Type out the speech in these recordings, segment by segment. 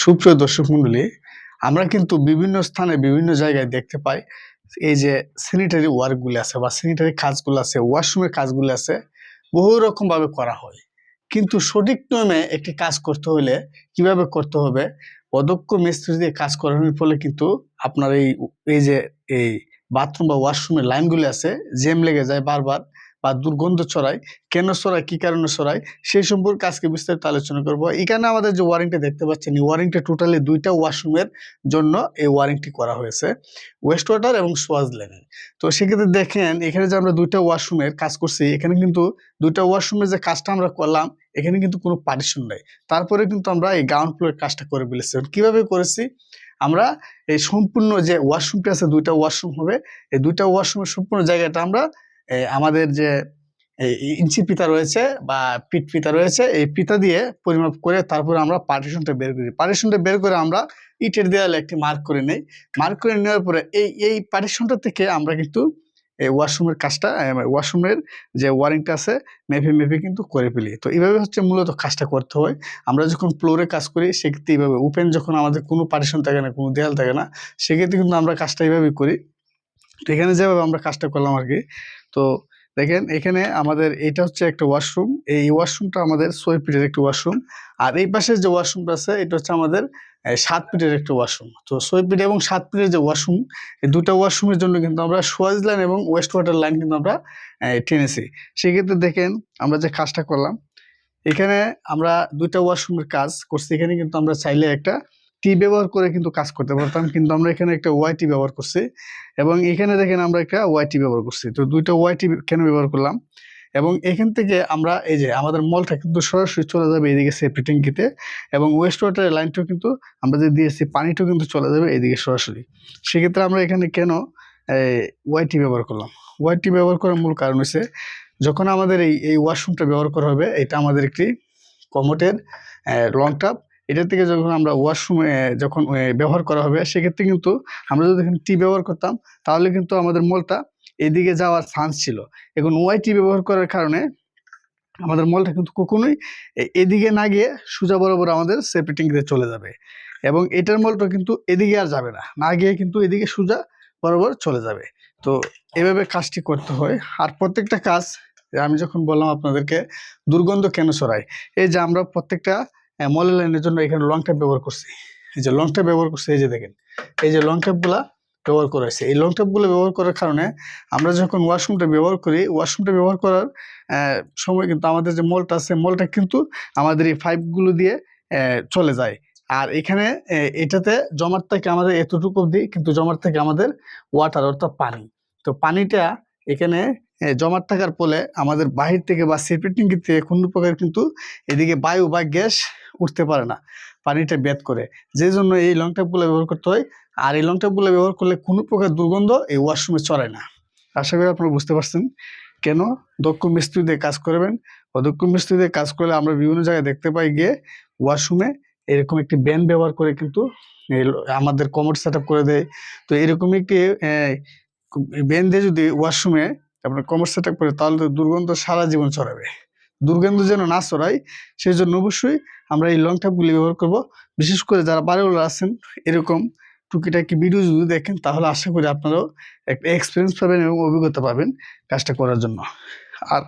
সুপ্রিয় দর্শক মণ্ডলী, আমরা কিন্তু বিভিন্ন স্থানে বিভিন্ন জায়গায় দেখতে পাই এই যে স্যানিটারি ওয়ার্কগুলো আছে বা স্যানিটারি কাজগুলো আছে, ওয়াশরুমের কাজগুলো আছে, বহু রকমভাবে করা হয়। কিন্তু সঠিক নিয়মে একটি কাজ করতে হলে কিভাবে করতে হবে, অদক্ষ মিস্ত্রি দিয়ে কাজ করানোর ফলে কিন্তু আপনার এই যে এই বাথরুম বা ওয়াশরুমের লাইনগুলো আছে, জ্যাম লেগে যায় বারবার বা দুর্গন্ধ ছড়ায়। কেন ছড়ায়, কি কারণে ছড়ায়, সেই সম্পর্কে আজকে বিস্তারিত আলোচনা করব। এখানে আমাদের যে ওয়ারিংটা দেখতে পাচ্ছেন, এই ওয়ারিংটা টোটালি দুইটা ওয়াশরুমের জন্য এই ওয়ারিংটি করা হয়েছে, ওয়েস্ট ওয়াটার এবং সোয়াজ লাইনের। তো সেক্ষেত্রে দেখেন, এখানে যে আমরা দুইটা ওয়াশরুমের কাজ করছি, এখানে কিন্তু দুইটা ওয়াশরুমের যে কাজটা আমরা করলাম, এখানে কিন্তু কোনো পার্টিশন নাই। তারপরে কিন্তু আমরা এই গ্রাউন্ড ফ্লোরের কাজটা করে ফেলেছি। কিভাবে করেছি, আমরা এই সম্পূর্ণ যে ওয়াশরুমটা আছে, দুইটা ওয়াশরুম হবে, এই দুইটা ওয়াশরুমের সম্পূর্ণ জায়গাটা আমরা আমাদের যে ইঞ্চি ফিতা রয়েছে বা পিট ফিতা রয়েছে, এই ফিতা দিয়ে পরিমাপ করে তারপরে আমরা পার্টিশনটা বের করি। পার্টিশনটা বের করে আমরা ইটের দেয়ালে একটি মার্ক করে নেই। মার্ক করে নেওয়ার পরে এই পার্টিশনটা থেকে আমরা কিন্তু এই ওয়াশরুমের কাজটা, ওয়াশরুমের যে ওয়ারিংটা আছে, মেপে কিন্তু করে ফেলি। তো এইভাবে হচ্ছে মূলত কাজটা করতে হয়। আমরা যখন ফ্লোরে কাজ করি সেক্ষেত্রে এইভাবে ওপেন, যখন আমাদের কোনো পার্টিশন থাকে না, কোনো দেয়াল থাকে না, সেক্ষেত্রে কিন্তু আমরা কাজটা এইভাবেই করি। তো এখানে যেভাবে আমরা কাজটা করলাম আর কি। তো দেখেন, এখানে আমাদের এটা হচ্ছে একটা ওয়াশরুম। এই ওয়াশরুমটা আমাদের 6 ফিটের একটি ওয়াশরুম। আর এই পাশের যে ওয়াশরুমটা আছে, এটা হচ্ছে আমাদের 7 ফিটের একটা ওয়াশরুম। তো 6 ফিট এবং 7 ফিটের যে ওয়াশরুম, এই দুটা ওয়াশরুমের জন্য কিন্তু আমরা সোয়াজ লাইন এবং ওয়েস্ট ওয়াটার লাইন কিন্তু আমরা টেনেছি। সেক্ষেত্রে দেখেন, আমরা যে কাজটা করলাম, এখানে আমরা দুইটা ওয়াশরুমের কাজ করছি। এখানে কিন্তু আমরা চাইলে একটা টি ব্যবহার করে কিন্তু কাজ করতে পারতাম, কিন্তু আমরা এখানে একটা ওয়াইটি ব্যবহার করছি এবং এখানে দেখেন আমরা একটা ওয়াইটি ব্যবহার করছি। তো দুইটা ওয়াইটি কেন ব্যবহার করলাম, এবং এখান থেকে আমরা এই যে আমাদের মলটা কিন্তু সরাসরি চলে যাবে এদিকে সেফটি ট্যাঙ্কিতে, এবং ওয়েস্ট ওয়াটারের লাইনটাও কিন্তু আমরা যে দিয়েছি, পানিটাও কিন্তু চলে যাবে এদিকে সরাসরি। সেক্ষেত্রে আমরা এখানে কেন ওয়াইটি ব্যবহার করলাম, ওয়াইটি ব্যবহার করার মূল কারণ হচ্ছে, যখন আমাদের এই ওয়াশরুমটা ব্যবহার করা হবে, এটা আমাদের একটি কমোটের লং টাপ। এটা থেকে যখন আমরা ওয়াশরুমে যখন ব্যবহার করা হবে, সেক্ষেত্রে কিন্তু আমরা যদি এখানে টি ব্যবহার করতাম, তাহলে কিন্তু আমাদের মলটা এদিকে যাওয়ার চান্স ছিল। এখন ওয়াইটি ব্যবহার করার কারণে আমাদের মলটা কিন্তু কখনোই এদিকে না গিয়ে সোজা বরাবর আমাদের সেফটি ট্যাঙ্কিতে চলে যাবে, এবং এটার মলটা কিন্তু এদিকে আর যাবে না, না গিয়ে কিন্তু এদিকে সোজা বরাবর চলে যাবে। তো এভাবে কাজটি করতে হয়। আর প্রত্যেকটা কাজ, আমি যখন বললাম আপনাদেরকে দুর্গন্ধ কেন ছড়ায়, এই যে আমরা প্রত্যেকটা মলের লাইনের জন্য এখানে লং ট্যাপ ব্যবহার করছি। এই যে লং ট্যাপ ব্যবহার করছি, এই যে দেখেন, এই যে লং ট্যাপগুলা ব্যবহার করা হয়েছে। এই লং ট্যাপগুলো ব্যবহার করার কারণে আমরা যখন ওয়াশরুমটা ব্যবহার করি, ওয়াশরুমটা ব্যবহার করার সময় কিন্তু আমাদের যে মলটা আছে, মলটা কিন্তু আমাদের এই পাইপগুলো দিয়ে চলে যায়। আর এখানে এটাতে জমাট থাকে আমাদের এতটুকু অবধি, কিন্তু জমাট থাকে আমাদের ওয়াটার, অর্থাৎ পানি। তো পানিটা এখানে জমাট থাকার ফলে আমাদের বাহির থেকে বা সেফটি ট্যাঙ্কি থেকে কোনো প্রকার কিন্তু এদিকে বায়ু বা গ্যাস উঠতে পারে না, পানিটা বেদ করে। যে জন্য এই লং ট্যাপগুলো ব্যবহার করতে হয়। আর এই লং ট্যাপগুলো ব্যবহার করলে কোনো প্রকার দুর্গন্ধ এই ওয়াশরুমে ছড়ায় না। আশা করি আপনারা বুঝতে পারছেন কেন দক্ষ মিস্ত্রি দিয়ে কাজ করবেন। অদক্ষ মিস্ত্রি দিয়ে কাজ করলে আমরা বিভিন্ন জায়গায় দেখতে পাই গিয়ে ওয়াশরুমে এরকম একটি ব্যান ব্যবহার করে কিন্তু আমাদের কমোড সেট আপ করে দেয়। তো এরকম একটি ব্যান দিয়ে যদি ওয়াশরুমে আপনার কমোড সেট আপ করে, তাহলে তো দুর্গন্ধ সারা জীবন ছড়াবে। দুর্গন্ধ যেন না ছড়ায়, সেই জন্য অবশ্যই আমরা এই লং ট্যাপগুলি ব্যবহার করব। বিশেষ করে যারা বাড়িওয়ালা আছেন, এরকম টুকিটাকি ভিডিও যদি দেখেন, তাহলে আশা করি আপনারাও একটা এক্সপিরিয়েন্স পাবেন এবং অভিজ্ঞতা পাবেন কাজটা করার জন্য। আর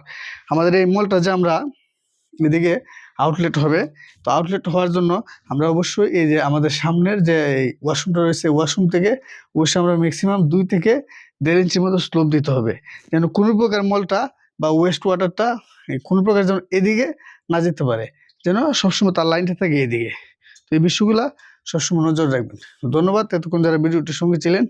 আমাদের এই মলটা যে আমরা এদিকে আউটলেট হবে, তো আউটলেট হওয়ার জন্য আমরা অবশ্যই এই যে আমাদের সামনের যে ওয়াশরুমটা রয়েছে, ওয়াশরুম থেকে অবশ্যই আমরা ম্যাক্সিমাম 2 থেকে 1.5 ইঞ্চির মতো স্লোপ দিতে হবে, যেন কোনো প্রকার মলটা বা ওয়েস্ট ওয়াটারটা কোনো প্রকার যেন এদিকে না যেতে পারে, যেন সবসময় তার লাইনটা থাকে এদিকে। তো এই বিষয়গুলা সবসময় নজর রাখবেন। ধন্যবাদ এতক্ষণ যারা ভিডিওটির সঙ্গে ছিলেন।